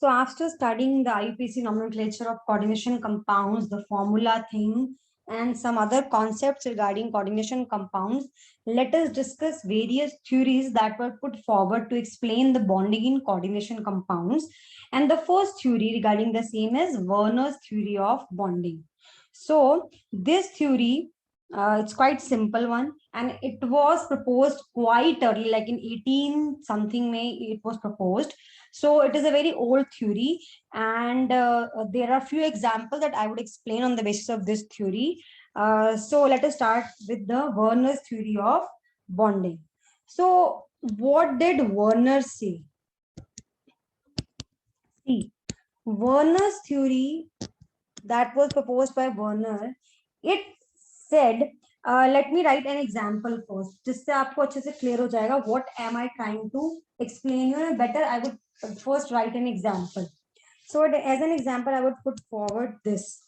So after studying the IUPAC nomenclature of coordination compounds, the formula thing, and some other concepts regarding coordination compounds, let us discuss various theories that were put forward to explain the bonding in coordination compounds. And the first theory regarding the same is Werner's theory of bonding. So this theory, it's quite simple one, and it was proposed quite early, like in 18 something May it was proposed. So it is a very old theory, and there are few examples that I would explain on the basis of this theory. So let us start with the Werner's theory of bonding. So what did Werner say? See, Werner's theory that was proposed by Werner, it said, let me write an example first, जिससे आपको अच्छे से clear हो जाएगा what am I trying to explain you. Better I would first write an example. So as an example I would put forward this.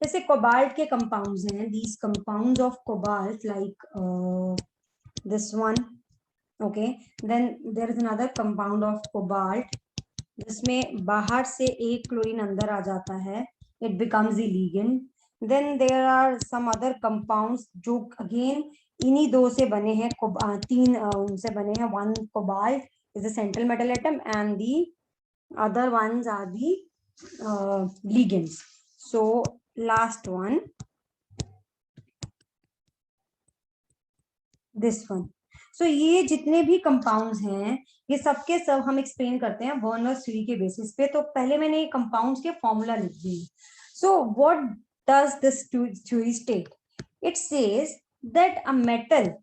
जैसे cobalt के compounds हैं, these compounds of cobalt like this one, okay, then there is another compound of cobalt जिसमें बाहर से एक chlorine अंदर आ जाता है, it becomes the ligand. Then there are some other compounds जो again इन्हीं दो से बने हैं, तीन उनसे बने हैं. One cobalt is the central metal atom and the other ones are the ligands. So last one, this one. So ये जितने भी कंपाउंड्स हैं, ये सबके सब हम एक्सप्लेन करते हैं वर्नर्स थ्योरी के बेसिस पे. तो पहले मैंने ये कंपाउंड्स के फॉर्मूला लिख दिए. So what does this theory state? It says that a metal,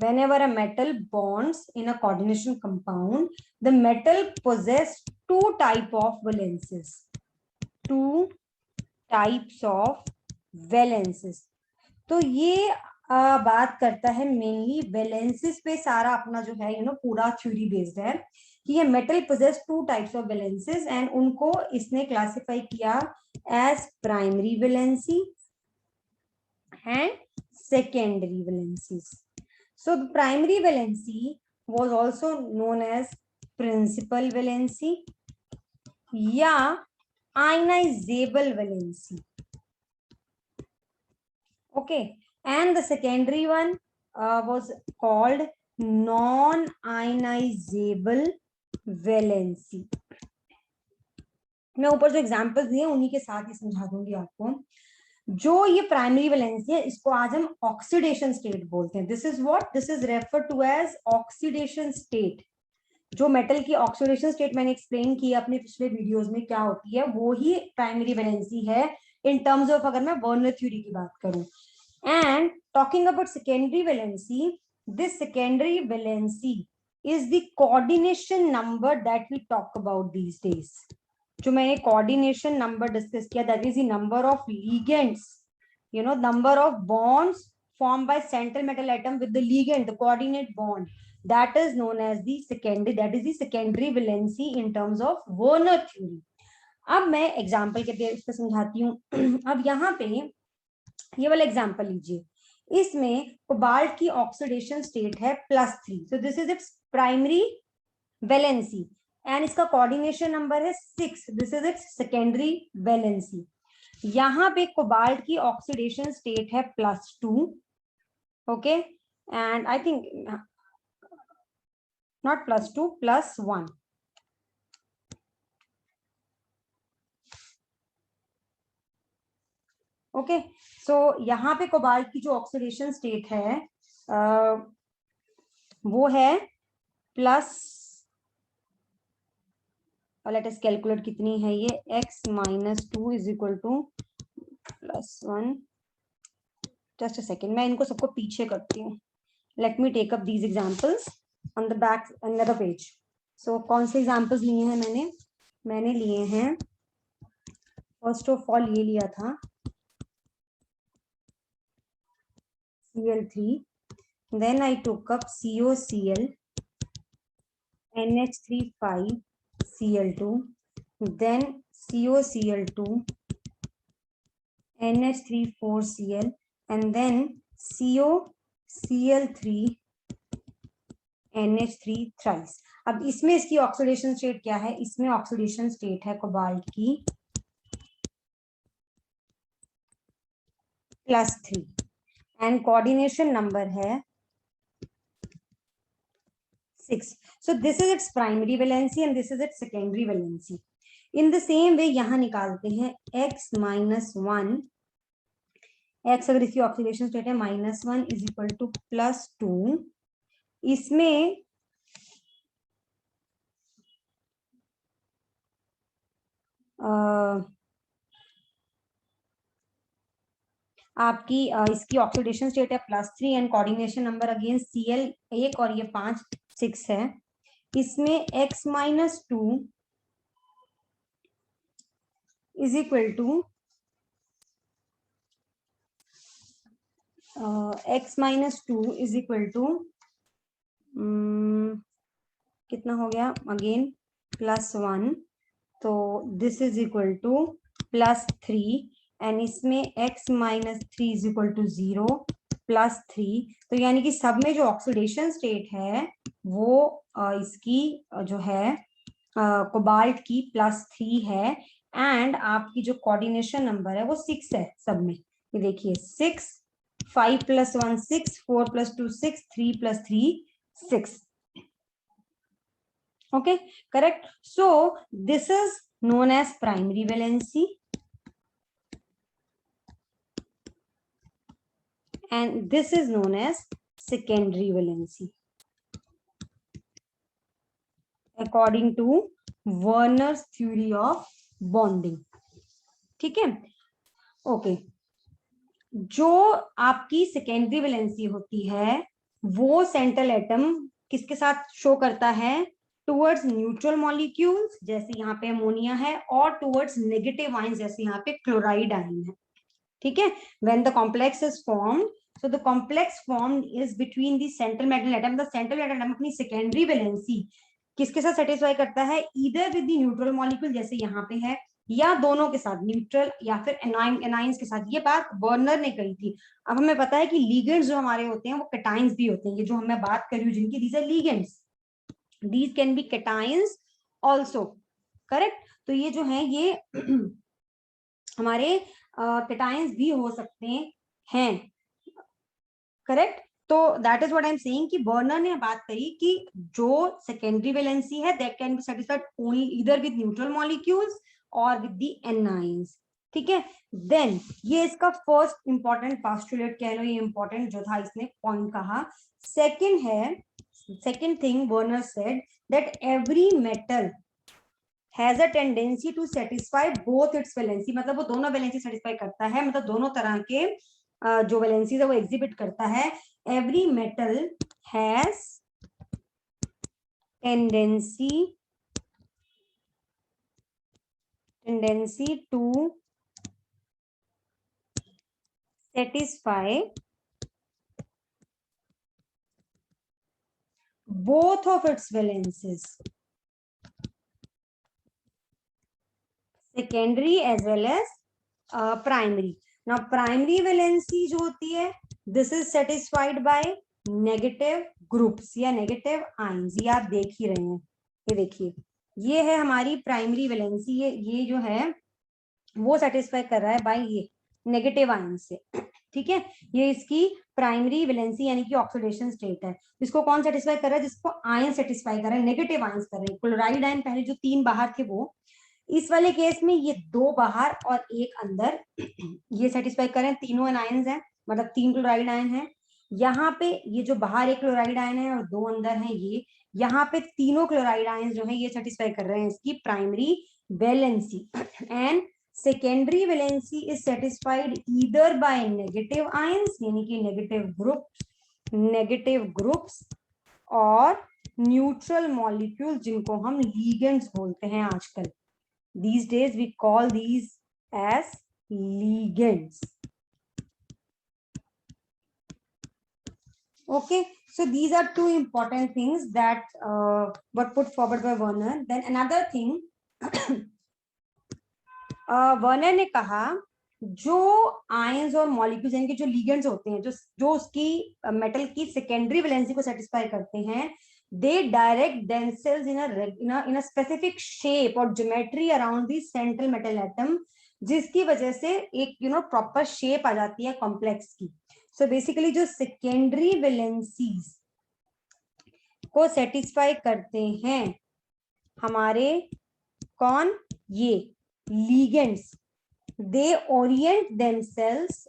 whenever a metal bonds in a coordination compound, the metal possess two type of valences. Two types of valences. तो ये बात करता है mainly valences पे. सारा अपना जो है पूरा थ्योरी बेस्ड है कि ये metal poses two types of valences, and उनको इसने क्लासिफाई किया as primary valency and secondary valencies. So primary valency was also known as principal valency या ionisable valency. Okay, and the secondary one was called non-ionizable valency. मैं ऊपर जो examples दिए उन्हीं के साथ ही समझा दूंगी आपको. जो ये प्राइमरी वैलेंसी है इसको आज हम ऑक्सीडेशन स्टेट बोलते हैं. This is what, this is refer to as oxidation state. जो मेटल की ऑक्सीडेशन स्टेट मैंने एक्सप्लेन किया अपने पिछले वीडियोस में क्या होती है, वो ही प्राइमरी वैलेंसी है इन टर्म्स ऑफ, अगर मैं वर्नर थ्योरी की बात करूं. And talking about secondary valency, this secondary valency is the coordination number that we talk about these days. जो मैंने coordination number discuss किया, that is the number of ligands, number of bonds formed by central metal atom with the ligand, the coordinate bond, that is known as the secondary, that is the secondary valency in terms of Werner theory. अब मैं example के इस पे समझाती हूँ. अब यहाँ पे ये वाला एग्जांपल लीजिए. इसमें कोबाल्ट की ऑक्सीडेशन स्टेट है +3. So this is its primary valency and इसका कोऑर्डिनेशन नंबर है 6. This is its secondary valency. यहाँ पे कोबाल्ट की ऑक्सीडेशन स्टेट है +2. Okay, and I think not +2, +1. Okay, so यहाँ पे कोबाल्ट की जो ऑक्सीडेशन स्टेट है वो है प्लस, लेट अस कैलकुलेट कितनी है ये, x - 2 is equal to +1. Just a second, मैं इनको सबको पीछे करती हूँ. Let me take up these examples on the back another page. So कौन से एग्जांपल्स लिए हैं मैंने लिए हैं, फर्स्ट ऑफ ऑल ये लिया था Cl3, then I took up COCl, NH3 5Cl2, then COCl2, NH3 4Cl, and then COCl3, NH3 thrice. अब इसमें इसकी ऑक्सीडेशन स्टेट क्या है? इसमें ऑक्सीडेशन स्टेट है कोबाल्ट की +3 एंड कोऑर्डिनेशन नंबर है 6. So this is its primary valency and this is its secondary valency. In the same way यहां निकालते हैं x -1, x अगर इसकी ऑक्सीडेशन स्टेट है -1 इज इक्वल टू +2. इसमें आपकी इसकी ऑक्सीडेशन स्टेट है +3 and coordination number again Cl 1 और ये 5 6 है. इसमें x -2 is equal to x -2 is equal to कितना हो गया अगेन +1, तो this is equal to +3 and इसमें x -3 इज इक्वल टू 0 +3. तो यानी कि सब में जो ऑक्सीडेशन स्टेट है वो इसकी जो है कोबाल्ट की +3 है एंड आपकी जो कोऑर्डिनेशन नंबर है वो 6 है सब में. ये देखिए 6, 5 + 1 6, 4 + 2 6, 3 + 3 6. Okay, correct. So this is known as primary valency and this is known as secondary valency according to Werner's theory of bonding. ठीक है. ओके, जो आपकी सेकेंडरी वैलेंसी होती है वो सेंट्रल एटम किसके साथ शो करता है? टुवर्ड्स न्यूट्रल मॉलिक्यूल्स जैसे यहाँ पे अमोनिया है और टुवर्ड्स नेगेटिव आयन जैसे यहाँ पे क्लोराइड आयन है. ठीक है. When the complex is formed, so the complex formed is between the central metal atom. The central metal atom अपनी सेकेंडरी वैलेंसी किसके साथ सेटिस्फाई करता है? Either with the neutral molecule जैसे यहाँ पे है, या दोनों के साथ न्यूट्रल या फिर एनाइंस के साथ. ये बात बर्नर ने कही थी. अब हमें पता है कि लिगेंड्स जो हमारे होते हैं वो कैटाइंस भी होते हैं. ये जो मैं बात कर रही हूँ जिनकी, these are ligands, these can be cations also. Correct. तो ये जो है ये हमारे कैटाइंस भी हो सकते हैं. करेक्ट. तो that is what I am saying कि बर्नर ने बात कही कि जो सेकेंडरी वैलेंसी है that can be satisfied only either with neutral molecules और विद द एनाइंस. ठीक है. देन ये इसका फर्स्ट इंपॉर्टेंट पोस्टुलेट कह लो, ये इंपॉर्टेंट जो था इसने पॉइंट कहा. सेकंड है, second thing Werner said that every metal has a tendency to satisfy both its valency. मतलब वो दोनों वैलेंसी सेटिस्फाई करता है, मतलब दोनों तरह के जो वैलेंसी है वो एग्जिबिट करता है. Every metal has tendency to satisfy both of its valencies, secondary as well as primary. Now primary valency जो होती है, this is satisfied by negative groups या negative ions. ये आप देख ही रहे हैं. ये देखिए, ये है हमारी प्राइमरी वैलेंसी. ये जो है वो सेटिस्फाई कर रहा है बाय ये नेगेटिव आयन से. ठीक है. ये इसकी प्राइमरी वैलेंसी यानी कि ऑक्सीडेशन स्टेट है. इसको कौन सेटिस्फाई कर रहा है? जिसको आयन सेटिस्फाई कर रहा है, नेगेटिव आयंस कर रहे हैं. क्लोराइड आयन पहले जो 3 बाहर थे वो, इस वाले केस में ये 2 बाहर और 1 अंदर ये सेटिस्फाई कर रहे हैं. तीनों आयंस हैं, मतलब 3 क्लोराइड आयन है. यहाँ पे ये जो बाहर 1 क्लोराइड आयन है और 2 अंदर है, ये यहाँ पे तीनों क्लोराइड आयन जो है ये सेटिस्फाई कर रहे हैं इसकी primary valency. And secondary valency is satisfied either by negative ions यानी कि negative groups और neutral molecules जिनको हम ligands बोलते हैं आजकल. These days we call these as ligands. Okay, so these are two important things that were put forward by Werner. Then another thing Werner ने कहा जो आयंस और मॉलिक्यूल्स यानी कि जो लिगेंड्स होते हैं जो उसकी मेटल की सेकेंडरी वैलेंसी को सेटिस्फाई करते हैं, they direct themselves in a specific shape or geometry around the central metal atom, जिसकी वजह से एक प्रॉपर शेप आ जाती है कॉम्प्लेक्स की. सो बेसिकली जो सेकेंडरी वैलेंसीज को सेटिस्फाई करते हैं हमारे कौन, ये ligands, they orient themselves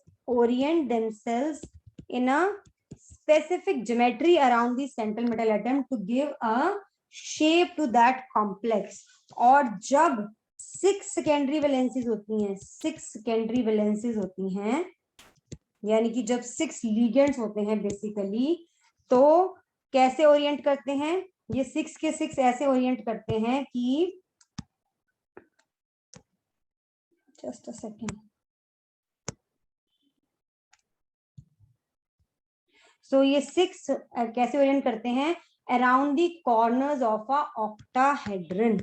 in a specific geometry around the central metal atom to give a shape to that complex. और जब 6 secondary valencies होती हैं, 6 secondary valencies होती हैं, यानी कि जब 6 ligands होते हैं बेसिकली, तो कैसे ओरिएंट करते हैं ये 6 के 6 ऐसे ओरिएंट करते हैं कि just a second. So ये 6 कैसे ओरिएंट करते हैं, around the corners of a octahedron.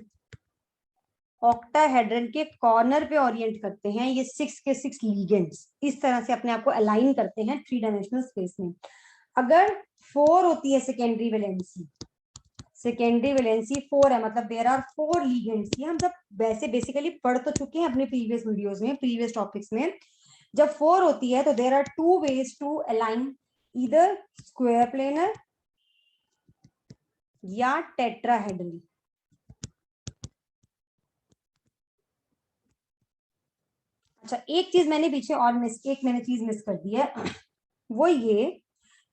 Octahedron के कॉर्नर पे ओरिएंट करते हैं ये 6 के 6 लिगेंड्स. इस तरह से अपने आप को अलाइन करते हैं 3 डायमेंशनल स्पेस में. अगर 4 होती है सेकेंडरी वैलेंसी, सेकेंडरी वैलेंसी 4 है, मतलब देयर आर 4 लिगेंड्स. ये हम सब वैसे बेसिकली पढ़ तो चुके हैं अपने प्रीवियस वीडियोस में, प्रीवियस टॉपिक्स में. जब 4 होती है तो there are 2 ways to align, either square planar या टेट्राहेड्रल. अच्छा, एक चीज मैंने पीछे और चीज मिस कर दी है, वो ये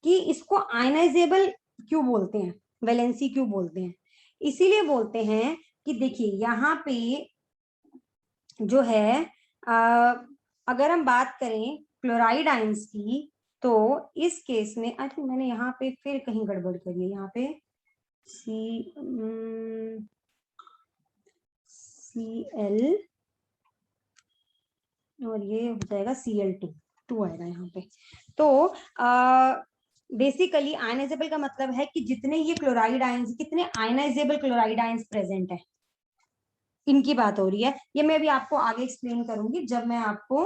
कि इसको आयनाइजेबल क्यों बोलते हैं, वैलेंसी क्यों बोलते हैं. इसीलिए बोलते हैं कि देखिए यहाँ पे जो है अगर हम बात करें क्लोराइड आयंस की, तो इस केस में आई थिंक मैंने यहाँ पे फिर कहीं गड़बड़ करी है. यहाँ पे Cl और ये हो जाएगा Cl2 आएगा यहाँ पे. तो बेसिकली आयनाइजेबल का मतलब है कि जितने ये क्लोराइड आयंस, कितने आयनाइजेबल क्लोराइड आयंस प्रेजेंट है, इनकी बात हो रही है. ये मैं अभी आपको आगे एक्सप्लेन करूंगी जब मैं आपको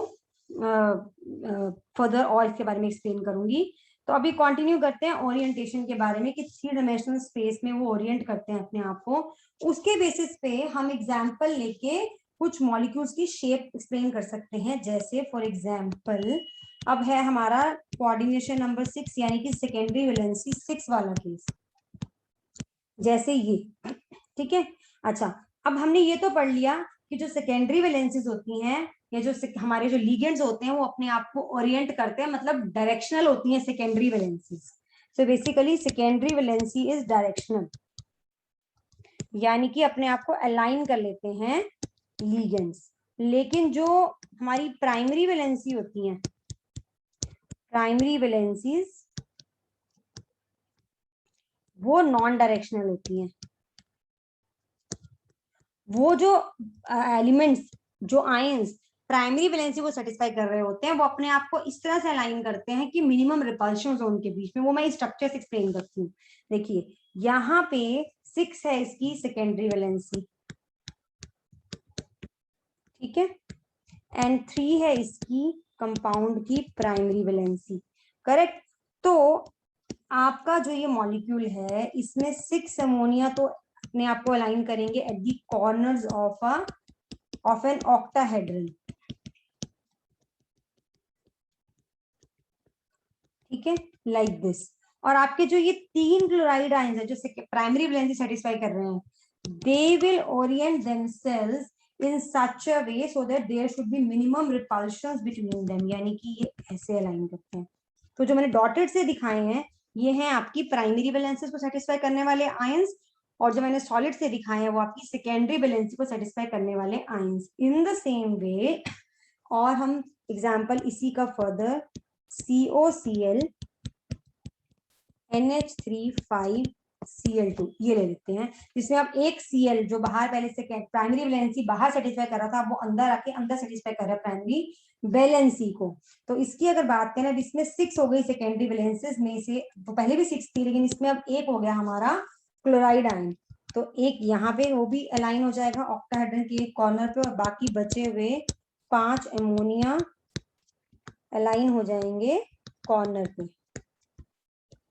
फर्दर और इसके बारे में एक्सप्लेन करूंगी. तो अभी कंटिन्यू करते हैं ओरिएंटेशन के बारे में कि 3 डायमेंशनल स्पेस में वो ओरिएंट करते हैं अपने आप को. उसके बेसिस पे हम एग्जांपल लेके कुछ मॉलिक्यूल्स की शेप एक्सप्लेन कर सकते हैं. जैसे फॉर एग्जांपल अब है हमारा कोऑर्डिनेशन नंबर 6 यानी कि सेकेंडरी वैलेंसी 6 वाला केस, जैसे ये. ठीक है. अच्छा, अब हमने ये तो पढ़ लिया कि जो सेकेंडरी वैलेंसीज होती हैं या जो हमारे जो लिगेंड्स होते हैं वो अपने आप को ओरिएंट करते हैं, मतलब डायरेक्शनल होती हैं secondary valencies. So basically secondary valency is directional, यानी कि अपने आप को अलाइन कर लेते हैं लिगेंड्स. लेकिन जो हमारी प्राइमरी वैलेंसी होती हैं, प्राइमरी वैलेंसीज वो नॉन डायरेक्शनल होती हैं. वो जो एलिमेंट्स, जो आयंस प्राइमरी वैलेंसी को सेटिस्फाई कर रहे होते हैं, वो अपने आप को इस तरह से अलाइन करते हैं कि मिनिमम रिपल्शन जोन के बीच में. वो मैं स्ट्रक्चर से एक्सप्लेन करती हूँ. देखिए यहाँ पे 6 है इसकी सेकेंडरी वैलेंसी, ठीक है, एंड 3 है इसकी कंपाउंड की प्राइमरी वैलेंसी. करेक्ट. तो आपका जो ये मॉलिक्यूल है इसमें 6 अमोनिया तो अपने आप को अलाइन करेंगे at the corners of an octahedron. ठीक है, लाइक दिस. और आपके जो ये 3 क्लोराइड आयंस है जो प्राइमरी वैलेंसी सेटिस्फाई कर रहे हैं, they will orient themselves in such a way so that there should be minimum repulsions between them, यानी कि ये ऐसे अलाइन करते हैं. तो जो मैंने डॉटेड से दिखाए हैं ये हैं आपकी प्राइमरी वैलेंसीज को सेटिस्फाई करने वाले आयंस, और जो मैंने सॉलिड से दिखाए हैं वो आपकी सेकेंडरी वैलेंसी को सेटिस्फाई करने वाले ions. In the same way, और हम एग्जांपल इसी का फर्दर COCl NH3 5Cl2 ये ले लेते हैं, जिसमें आप एक Cl जो बाहर पहले से प्राइमरी वैलेंसी बाहर सेटिस्फाई कर रहा था, वो अंदर आके अंदर सेटिस्फाई कर रहा है प्राइमरी वैलेंसी को. तो इसकी अगर बात करें, अब इसमें 6 हो गई सेकेंडरी वैलेंसीज में से, तो पहले भी 6 थी लेकिन इसमें अब एक हो गया हमारा क्लोराइड आयन. तो एक यहाँ पे वो भी अलाइन हो जाएगा ऑक्टाहेड्रन के एक कॉर्नर पे, और बाकी बचे हुए 5 अमोनिया अलाइन हो जाएंगे कॉर्नर पे.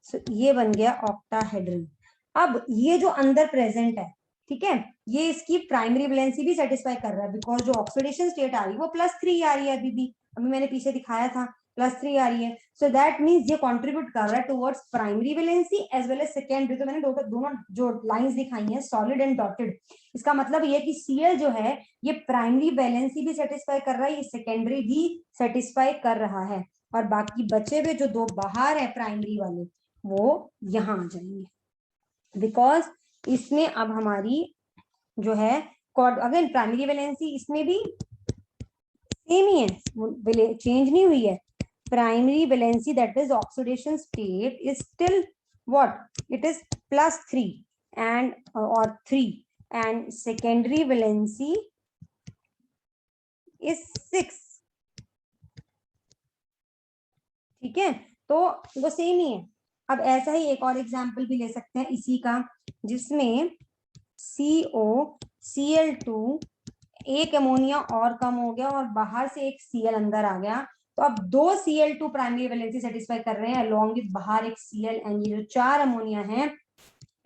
So, ये बन गया ऑक्टाहेड्रन. अब ये जो अंदर प्रेजेंट है, ठीक है, ये इसकी प्राइमरी वैलेंसी भी सेटिस्फाई कर रहा है, बिकॉज जो ऑक्सीडेशन स्टेट आ रही है वो +3 आ रही है, अभी मैंने पीछे दिखाया था +3 आ रही है। सो दैट मीन्स ये कंट्रीब्यूट कर रहा है towards primary valency as well as secondary. तो मैंने दोनों जो लाइंस दिखाई हैं सॉलिड एंड डॉटेड, इसका मतलब ये कि Cl जो है ये प्राइमरी वैलेंसी भी सेटिस्फाई कर रहा है, ये सेकेंडरी भी सेटिस्फाई कर रहा है, और बाकी बचे हुए जो दो बाहर है प्राइमरी वाले वो यहाँ आ जाएंगे, बिकॉज इसमें अब हमारी जो है अगेन प्राइमरी वैलेंसी इसमें भी सेम ही है, चेंज नहीं हुई है। Primary valency that is oxidation state is still what, it is +3 and और 3, एंड सेकेंडरी वैलेंसी इज 6, ठीक है, तो वो सेम ही है। अब ऐसा ही एक और एग्जांपल भी ले सकते हैं इसी का, जिसमें COCl2 एक अमोनिया और कम हो गया और बाहर से एक Cl अंदर आ गया, तो अब दो Cl2 प्राइमरी वैलेंसी सेटिस्फाई कर रहे हैं अलॉन्ग विद बाहर एक Cl, एंड ये जो 4 अमोनिया है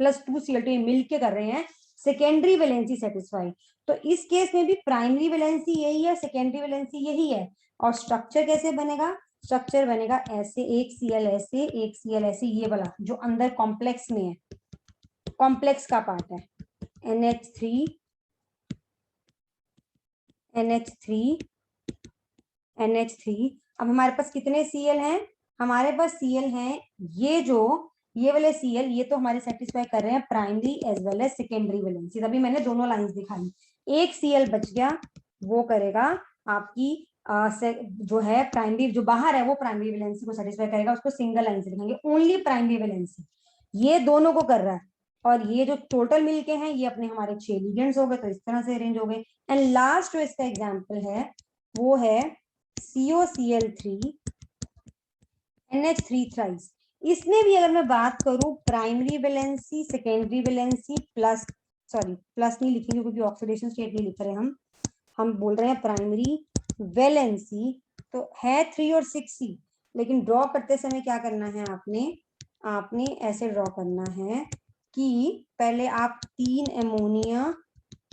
+2 Cl2 मिलके कर रहे हैं सेकेंडरी वैलेंसी सेटिस्फाई। तो इस केस में भी प्राइमरी वैलेंसी यही है, सेकेंडरी वैलेंसी यही है, और स्ट्रक्चर कैसे बनेगा, स्ट्रक्चर बनेगा ऐसे, एक Cl ऐसे, एक Cl ऐसे, ये वाला जो अंदर कॉम्प्लेक्स में है, कॉम्प्लेक्स का पार्ट है, NH3 NH3। अब हमारे पास कितने Cl हैं, हमारे पास Cl हैं ये वाले Cl, ये तो हमारे सेटिस्फाई कर रहे हैं primary as well as secondary valency, तभी मैंने दोनों लाइंस दिखाई। एक Cl बच गया, वो करेगा आपकी जो है प्राइमरी, जो बाहर है वो प्राइमरी वैलेंसी को सेटिस्फाई करेगा, उसको सिंगल लाइन से लिखेंगे ओनली प्राइमरी वैलेंसी, ये दोनों को कर रहा है। और ये जो टोटल मिलके हैं ये अपने हमारे 6 लिगेंड्स हो गए, तो इस तरह से अरेंज हो गए। एंड लास्ट जो इसका एग्जांपल है वो है COCl3 NH3 थ्राइस। इसमें भी अगर मैं बात करूं primary valency secondary valency plus नहीं लिखेंगे क्योंकि ऑक्सीडेशन स्टेट नहीं लिख रहे हम बोल रहे हैं प्राइमरी वैलेंसी, तो है 3 और 6 ही, लेकिन ड्रॉ करते समय क्या करना है, आपने ऐसे ड्रॉ करना है कि पहले आप 3 अमोनिया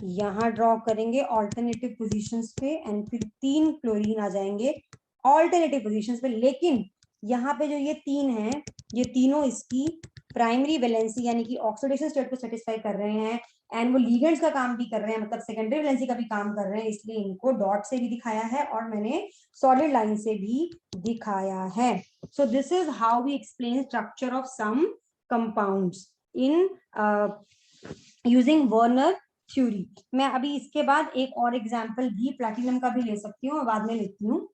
यहाँ ड्रॉ करेंगे ऑल्टरनेटिव पोजीशंस पे, एंड फिर 3 क्लोरीन आ जाएंगे ऑल्टरनेटिव पोजीशंस पे, लेकिन यहाँ पे जो ये 3 हैं ये तीनों इसकी प्राइमरी वैलेंसी यानी कि ऑक्सीडेशन स्टेट को सेटिस्फाई कर रहे हैं, एंड वो लिगेंड्स का काम भी कर रहे हैं, मतलब सेकेंडरी वैलेंसी का भी काम कर रहे हैं, इसलिए इनको डॉट से भी दिखाया है और मैंने सॉलिड लाइन से भी दिखाया है। So this is how we explain structure of some compounds in using Werner theory. मैं अभी इसके बाद एक और एग्जांपल भी प्लैटिनम का भी ले सकती हूँ, बाद में लेती हूँ,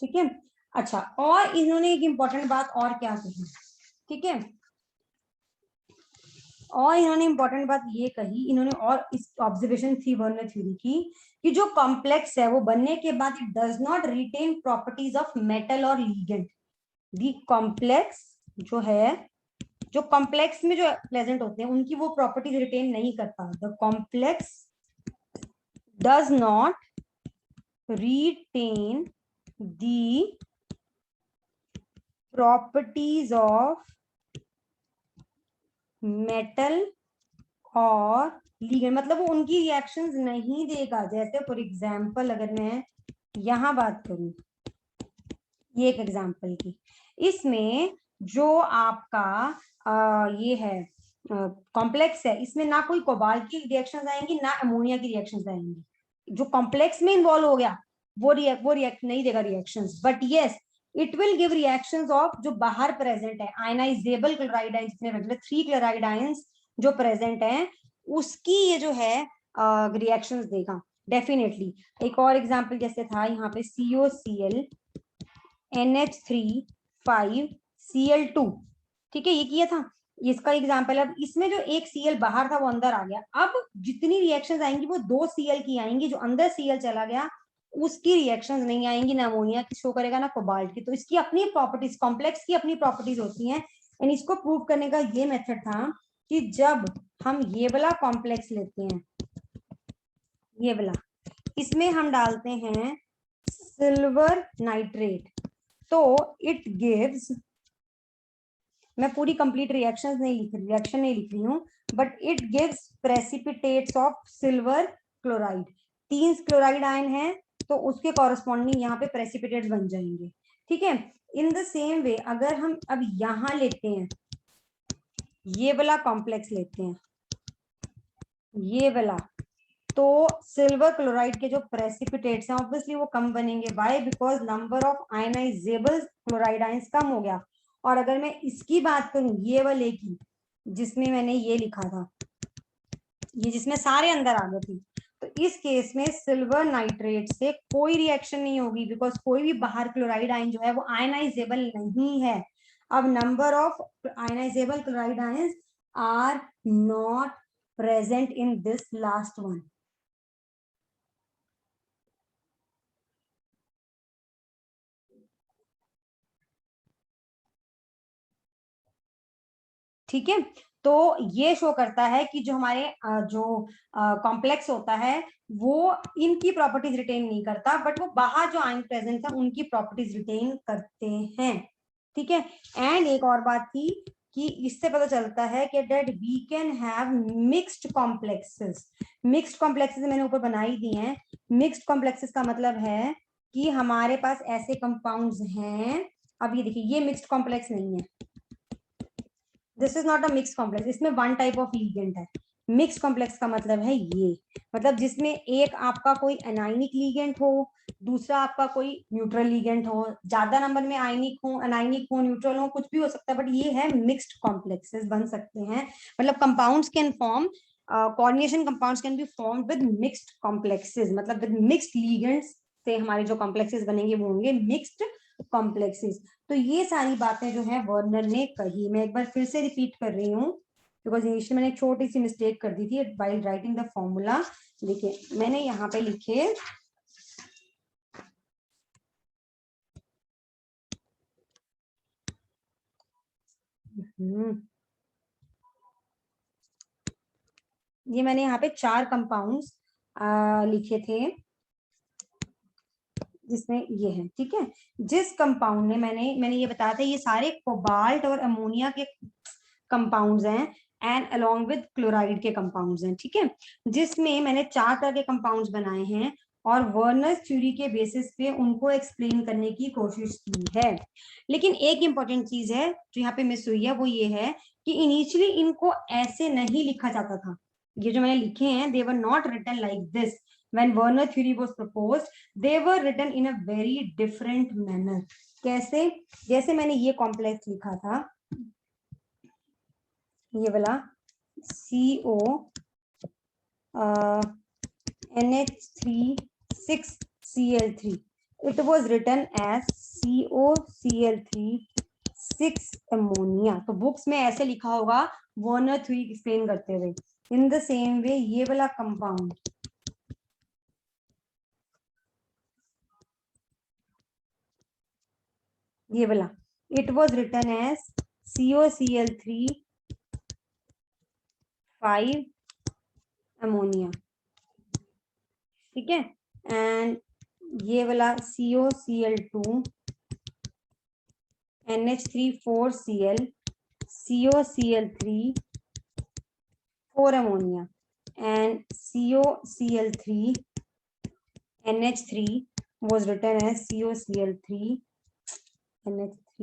ठीक है। अच्छा, और इन्होंने एक इंपॉर्टेंट बात और क्या कही, ठीक है, और इन्होंने इंपॉर्टेंट बात ये कही, इन्होंने और इस ऑब्जर्वेशन थी वर्नर थ्योरी की कि जो कॉम्प्लेक्स है वो बनने के बाद it does not retain properties of metal और लिगेंड। दी कॉम्प्लेक्स जो है, जो कॉम्प्लेक्स में जो प्रेजेंट होते हैं उनकी वो प्रॉपर्टीज रिटेन नहीं करता। The complex does not retain the properties of metal और लिगेंड, मतलब वो उनकी रिएक्शंस नहीं देगा। जैसे फॉर एग्जांपल अगर मैं यहां बात करूं, ये एक एग्जांपल की, इसमें जो आपका ये है कॉम्प्लेक्स है, इसमें ना कोई कोबाल्ट की रिएक्शंस आएंगी ना अमोनिया की रिएक्शंस आएंगी। जो कॉम्प्लेक्स में इन्वॉल्व हो गया वो रिएक्ट नहीं देगा reactions, but yes it will give reactions of जो बाहर प्रेजेंट है आयनाइजेबल क्लोराइड आयंस, जितने मतलब 3 क्लोराइड आयंस जो प्रेजेंट हैं उसकी ये जो है रिएक्शंस देगा डेफिनेटली। एक और एग्जांपल जैसे था यहाँ पे COCl NH3 5Cl2, ठीक है, ये किया था, इसका एग्जांपल। अब इसमें जो एक Cl बाहर था वो अंदर आ गया, अब जितनी रिएक्शंस आएंगी वो 2 Cl की आएंगी, जो अंदर Cl चला गया उसकी रिएक्शंस नहीं आएंगी, ना अमोनिया की शो करेगा ना कोबाल्ट की। तो इसकी अपनी प्रॉपर्टीज, कॉम्प्लेक्स की अपनी प्रॉपर्टीज होती हैं, एंड इसको प्रूव करने का ये मेथड था कि जब हम ये वाला कॉम्प्लेक्स लेते हैं, ये वाला, इसमें हम डालते हैं सिल्वर नाइट्रेट, तो इट गिव्स मैं पूरी कंप्लीट रिएक्शन नहीं लिख रही हूँ, but it gives precipitates of silver chloride. 3 chloride ion है तो उसके कॉरस्पॉन्डिंग यहाँ पे प्रेसिपिटेट्स बन जाएंगे, ठीक है। इन द सेम वे अगर हम अब यहां लेते हैं, ये वाला कॉम्प्लेक्स लेते हैं, ये वाला, तो सिल्वर क्लोराइड के जो प्रेसिपिटेट्स हैं ऑब्वियसली वो कम बनेंगे। Why? Because number of ionisable chloride ions कम हो गया। और अगर मैं इसकी बात करूं, ये वाले की, जिसमें मैंने ये लिखा था, ये जिसमें सारे अंदर आ गए थे, तो इस केस में सिल्वर नाइट्रेट से कोई रिएक्शन नहीं होगी, बिकॉज कोई भी बाहर क्लोराइड आयन जो है वो आयनाइजेबल नहीं है। अब number of ionisable chloride ions are not present in this last one. ठीक है, तो ये शो करता है कि जो हमारे जो कॉम्प्लेक्स होता है वो इनकी प्रॉपर्टीज रिटेन नहीं करता, बट वो बाहर जो आयन प्रेजेंट है उनकी प्रॉपर्टीज रिटेन करते हैं, ठीक है। एंड एक और बात थी कि इससे पता चलता है कि that we can have mixed complexes. Mixed complexes मैंने ऊपर बना ही दिए हैं। मिक्स्ड कॉम्प्लेक्सेस का मतलब है कि हमारे पास ऐसे कंपाउंड्स हैं, अब ये देखिए ये मिक्स्ड कॉम्प्लेक्स नहीं है, this is not a mix complex, इसमें वन टाइप ऑफ लीगेंड है। मिक्स कॉम्प्लेक्स का मतलब है ये, मतलब जिसमें एक आपका कोई एनाइनिक लीगेंड हो, दूसरा आपका कोई न्यूट्रल लीगेंड हो, ज्यादा नंबर में आयनिक हो, एनाइनिक हो, न्यूट्रल हो, कुछ भी हो सकता है, बट ये है मिक्स्ड कॉम्प्लेक्सेस बन सकते हैं। मतलब compounds can form, coordination compounds can be formed with mixed complexes, मतलब विद मिक्स्ड लीगेंड्स से हमारे जो कॉम्प्लेक्सेस बनेंगे वो होंगे मिक्स्ड कॉम्प्लेक्सेस। तो ये सारी बातें जो है वर्नर ने कही, मैं एक बार फिर से रिपीट कर रही हूँ बिकॉज इनिशियली मैंने एक छोटी सी मिस्टेक कर दी थी व्हाइल राइटिंग द फॉर्मूला। देखिए मैंने यहाँ पे लिखे ये मैंने यहाँ पे 4 कंपाउंड्स लिखे थे जिसमें ये है, ठीक है। जिस कंपाउंड ने मैंने ये बताया था ये सारे कोबाल्ट और अमोनिया के कंपाउंड्स हैं एंड अलोंग विद क्लोराइड के कंपाउंड्स हैं, ठीक है। जिसमें मैंने 4 तरह के कंपाउंड्स बनाए हैं और वर्नर्स थ्योरी के बेसिस पे उनको एक्सप्लेन करने की कोशिश की है। लेकिन एक इंपॉर्टेंट चीज है जो यहाँ पे मिस हुई है, वो ये है कि इनिशियली इनको ऐसे नहीं लिखा जाता था। ये जो मैंने लिखे हैं they were not written like this when Werner theory was proposed, they were written in a very different manner. कैसे? जैसे मैंने ये कॉम्प्लेक्स लिखा था, ये वाला CO NH3 6Cl3, it was written as COCl3 6 ammonia। तो बुक्स में ऐसे लिखा होगा वर्नर थ्योरी एक्सप्लेन करते हुए। इन द सेम वे ये वाला कंपाउंड, ये वाला, it was written as COCl3 5 ammonia, ठीक है। एंड ये वाला COCl2 NH3 4Cl COCl3 4 ammonia and COCl3 NH3 was written as COCl3 NH3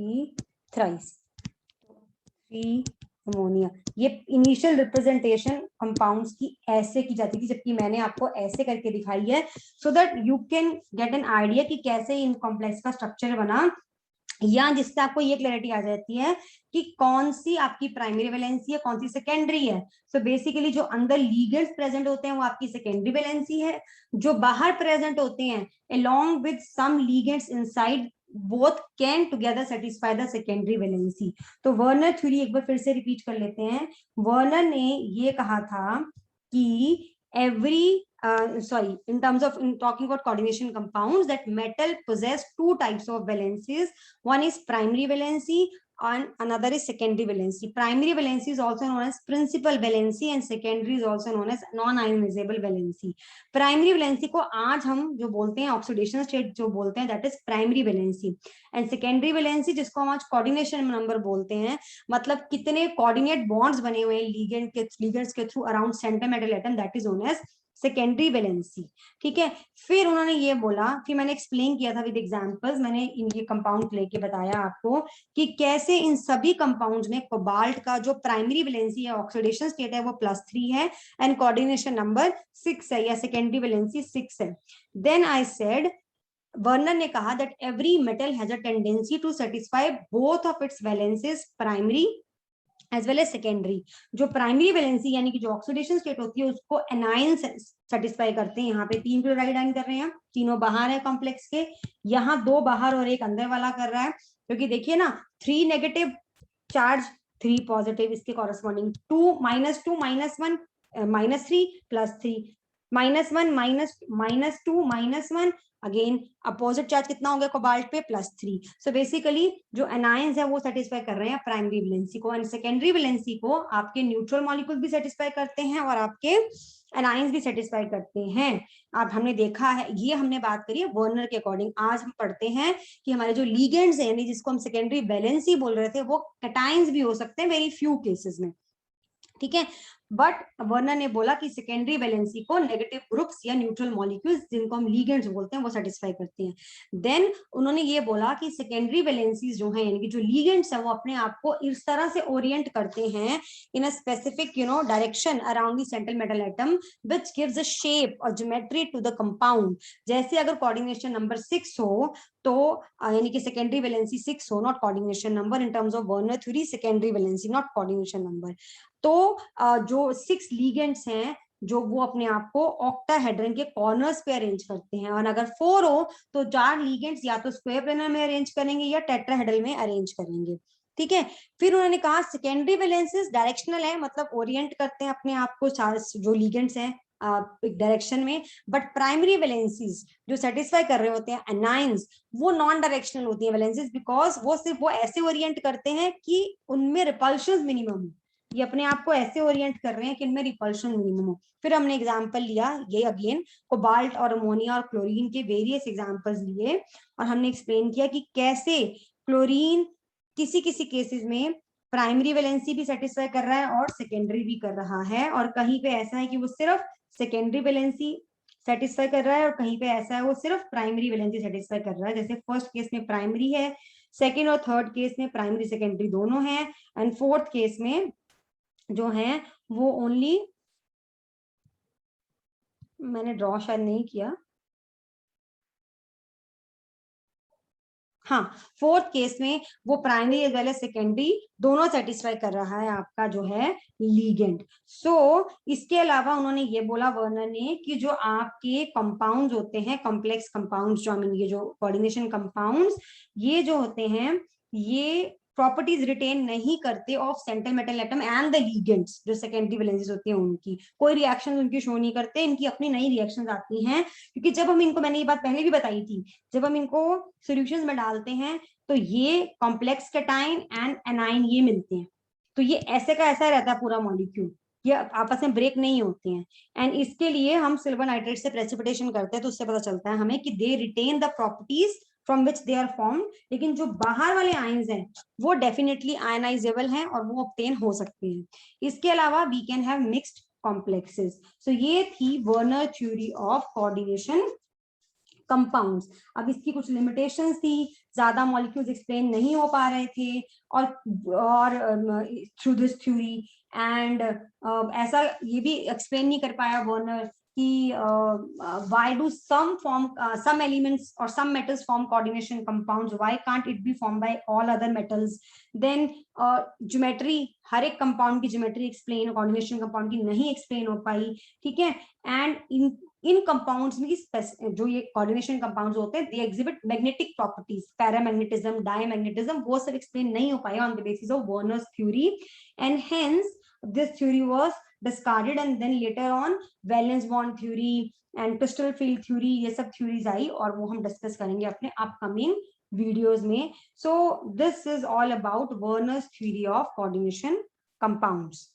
thrice 3 ammonia. ये इनिशियल रिप्रेजेंटेशन कंपाउंड्स की ऐसे की जाती थी, जबकि मैंने आपको ऐसे करके दिखाई है so that you can get an idea कि कैसे इन कॉम्प्लेक्स का स्ट्रक्चर बना, या जिससे आपको ये क्लैरिटी आ जाती है कि कौन सी आपकी प्राइमरी वैलेंसी है, कौन सी सेकेंडरी है। सो बेसिकली जो अंदर लीगेंड्स प्रेजेंट होते हैं वो आपकी सेकेंडरी वैलेंसी है, जो बाहर प्रेजेंट होते हैं along with some ligands inside both can together satisfy the secondary valency। तो वर्नर थ्योरी एक बार फिर से रिपीट कर लेते हैं। वर्नर ने ये कहा था कि every in terms of talking about coordination compounds, that metal possess 2 types of valencies, one is primary valency, and another is secondary valency. Primary valency is also known as principal valency and secondary is also known as non-ionizable valency. Primary valency को आज हम जो बोलते हैं oxidation state जो बोलते हैं, that is primary valency. And secondary valency जिसको हम आज कोऑर्डिनेशन नंबर बोलते हैं, मतलब कितने कोऑर्डिनेट बॉन्ड्स बने हुए हैं लिगेंड्स के through around centre metal atom, that is known as secondary valency. ठीक है, फिर उन्होंने ये बोला, फिर मैंने एक्सप्लेन किया था विद एग्जांपल्स, मैंने इनके कंपाउंड लेके बताया आपको कि कैसे इन सभी कंपाउंड्स में कोबाल्ट का जो प्राइमरी वैलेंसी है, ऑक्सीडेशन स्टेट है, वो +3 है एंड कोऑर्डिनेशन नंबर 6 है या सेकेंडरी वैलेंसी 6 है. देन आई सेड, वर्नर ने कहा that every metal has a tendency to satisfy both of its valencies, primary as well as secondary. जो प्राइमरी वैलेंसी यानी कि जो ऑक्सीडेशन स्टेट होती है उसको एनायंस सेटिस्फाई करते हैं. यहाँ पे 3 क्लोराइड आयन कर रहे हैं, तीनों बाहर है कॉम्प्लेक्स के, यहाँ 2 बाहर और एक अंदर वाला कर रहा है, क्योंकि देखिए ना 3 नेगेटिव चार्ज 3 पॉजिटिव, इसके कॉरेस्पॉन्डिंग 2 -2 -1 -3 +3 -1 -2 -1 अगेन अपोजिट चार्ज कितना हो गया कोबाल्ट पे +3. सो बेसिकली जो एनायंस है वो सेटिस्फाई कर रहे हैं प्राइमरी वैलेंसी को, एंड सेकेंडरी वैलेंसी को आपके न्यूट्रल मॉलिक्यूल भी सेटिस्फाई करते हैं और आपके एनायंस भी सेटिस्फाई करते हैं. अब हमने देखा है, ये हमने बात करी है वर्नर के अकॉर्डिंग. आज हम पढ़ते हैं कि हमारे जो लिगेंड्स हैं, जिसको हम सेकेंडरी वैलेंसी बोल रहे थे, वो कैटायंस भी हो सकते हैं वेरी फ्यू केसेस में. ठीक है, बट वर्नर ने बोला कि सेकेंडरी वैलेंसी को नेगेटिव ग्रुप्स या न्यूट्रल मॉलिक्यूल्स जिनको हम लिगेंड्स बोलते हैं वो सेटिस्फाई करते हैं. देन उन्होंने ये बोला कि सेकेंडरी वैलेंसीज जो है यानी कि जो लिगेंड्स है वो अपने आप को इस तरह से ओरिएंट करते हैं in a specific direction around the central metal atom which gives a shape और ज्योमेट्री टू द कंपाउंड. जैसे अगर कोऑर्डिनेशन नंबर 6 हो तो यानी कि सेकेंडरी वैलेंसी 6 हो, not coordination number in terms of Werner theory, secondary valency not coordination number. तो जो 6 लिगेंड्स हैं जो वो अपने आप को ऑक्टाहेड्रन के कॉर्नर्स पे अरेंज करते हैं, और अगर 4 हो तो 4 लिगेंड्स या तो स्क्वायर प्लेनर में अरेंज करेंगे या टेट्राहेड्रल में अरेंज करेंगे. ठीक है, फिर उन्होंने कहा सेकेंडरी वैलेंसीज डायरेक्शनल है, मतलब ओरिएंट करते हैं अपने आप को जो लिगेंड्स हैं एक डायरेक्शन में, बट प्राइमरी वैलेंसीज जो सेटिस्फाई कर रहे होते हैं एनायंस, वो नॉन डायरेक्शनल होती है वैलेंसीज, बिकॉज वो सिर्फ वो ऐसे ओरिएंट करते हैं कि उनमें रिपल्शन मिनिमम हो. ये अपने आप को ऐसे ओरिएंट कर रहे हैं कि इनमें रिपल्शन मिनिमम हो. फिर हमने एग्जांपल लिया, ये अगेन कोबाल्ट और अमोनिया और क्लोरीन के वेरियस एग्जांपल्स लिए और हमने एक्सप्लेन किया कि कैसे क्लोरीन किसी किसी केसेस में प्राइमरी वैलेंसी भी सेटिस्फाई कर रहा है और सेकेंडरी भी कर रहा है, और कहीं पे ऐसा है कि वो सिर्फ सेकेंडरी वैलेंसी सेटिस्फाई कर रहा है और कहीं पे ऐसा है वो सिर्फ प्राइमरी वैलेंसी सेटिस्फाई कर रहा है. जैसे फर्स्ट केस में प्राइमरी है, सेकेंड और थर्ड केस में प्राइमरी सेकेंडरी दोनों है, एंड फोर्थ केस में जो है वो ओनली, मैंने ड्रॉ शायद नहीं किया, हाँ फोर्थ केस में वो primary as well as secondary दोनों सेटिस्फाई कर रहा है आपका जो है लीगेंड. सो इसके अलावा उन्होंने ये बोला वर्नर ने कि जो आपके कंपाउंड्स होते हैं, कॉम्प्लेक्स कंपाउंड्स, जो ये जो कोऑर्डिनेशन कंपाउंड्स, ये जो होते हैं ये प्रॉपर्टीज रिटेन नहीं करते of central metal atom and the ligands. जो सेकेंडरी वैलेंसीज होती हैं उनकी कोई रिएक्शन उनकी शो नहीं करते, इनकी अपनी नई रिएक्शंस आती हैं, क्योंकि जब हम इनको, मैंने ये बात पहले भी बताई थी, जब हम इनको सॉल्यूशंस में डालते हैं तो ये कॉम्प्लेक्स कैटायन एंड एनाइन ये मिलते हैं, तो ये ऐसे का ऐसा रहता है पूरा मॉलिक्यूल, ये आपस में ब्रेक नहीं होते हैं. एंड इसके लिए हम सिल्वर नाइट्रेट से प्रेसिपिटेशन करते हैं तो उससे पता चलता है हमें कि they retain the properties from which they are formed, लेकिन जो बाहर वाले आयंस हैं वो डेफिनेटली आयनाइजेबल हैं और वो ऑब्टेन हो सकते हैं. इसके अलावा we can have mixed complexes. So ये थी Werner theory of coordination compounds. अब इसकी कुछ लिमिटेशंस थी, ज्यादा मॉलिक्यूल्स एक्सप्लेन नहीं हो पा रहे थे और थ्रू दिस थ्योरी, एंड ऐसा ये भी एक्सप्लेन नहीं कर पाया वर्नर कि why do some elements or some metals form coordination compounds, why can't it be formed by all other metals. then geometry, हर एक कंपाउंड की ज्योमेट्री एक्सप्लेन कोऑर्डिनेशन कंपाउंड की नहीं एक्सप्लेन हो पाई. ठीक है, एंड इन कंपाउंड्स में जो ये कोऑर्डिनेशन कंपाउंड्स होते हैं they exhibit magnetic properties, paramagnetism, diamagnetism, वो सब एक्सप्लेन नहीं हो पाया on the basis of Werner's theory, and hence this theory was discarded, and then later on valence bond theory and crystal field theory ये सब theories आई और वो हम डिस्कस करेंगे अपने अपकमिंग वीडियोस में. सो this is all about Werner's theory of coordination compounds.